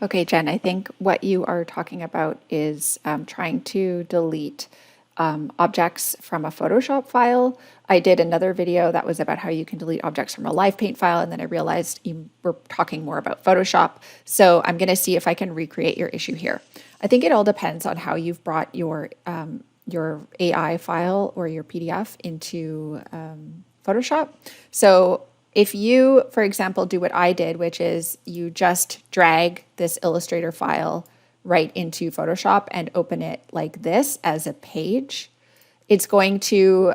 Okay, Jen, I think what you are talking about is trying to delete objects from a Photoshop file. I did another video that was about how you can delete objects from a live paint file, and then I realized you were talking more about Photoshop. So I'm going to see if I can recreate your issue here. I think it all depends on how you've brought your AI file or your PDF into Photoshop. So if you, for example, do what I did, which is you just drag this Illustrator file right into Photoshop and open it like this as a page, it's going to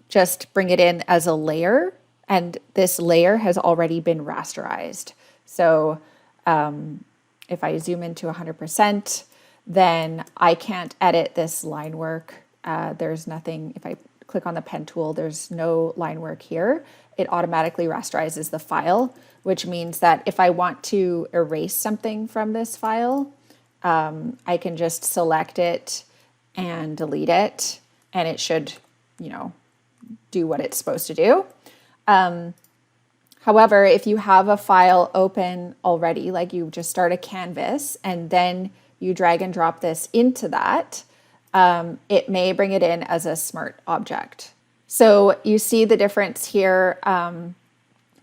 just bring it in as a layer, and this layer has already been rasterized. So if I zoom into 100%, then I can't edit this line work. There's nothing, if I click on the pen tool, there's no line work here. It automatically rasterizes the file, which means that if I want to erase something from this file, I can just select it and delete it, and it should, do what it's supposed to do. However, if you have a file open already, like you just start a canvas and then you drag and drop this into that, it may bring it in as a smart object. So you see the difference here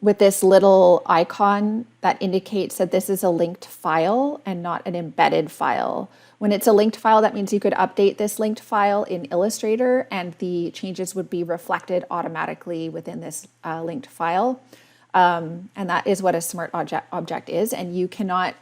with this little icon that indicates that this is a linked file and not an embedded file. When it's a linked file, that means you could update this linked file in Illustrator and the changes would be reflected automatically within this linked file. And that is what a smart object is. And you cannot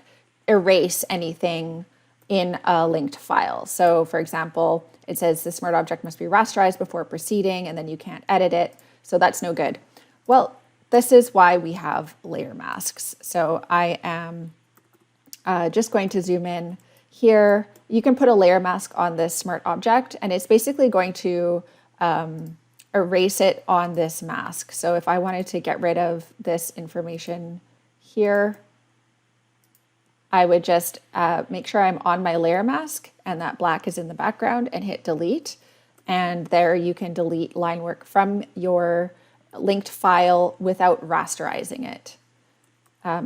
erase anything in a linked file. So for example, it says the smart object must be rasterized before proceeding, and then you can't edit it. So that's no good. Well, this is why we have layer masks. So I am just going to zoom in here. You can put a layer mask on this smart object, and it's basically going to erase it on this mask. So if I wanted to get rid of this information here, I would just make sure I'm on my layer mask and that black is in the background and hit delete. And there you can delete line work from your linked file without rasterizing it.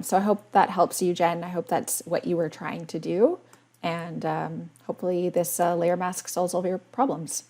So I hope that helps you, Jen. I hope that's what you were trying to do. And hopefully this layer mask solves all of your problems.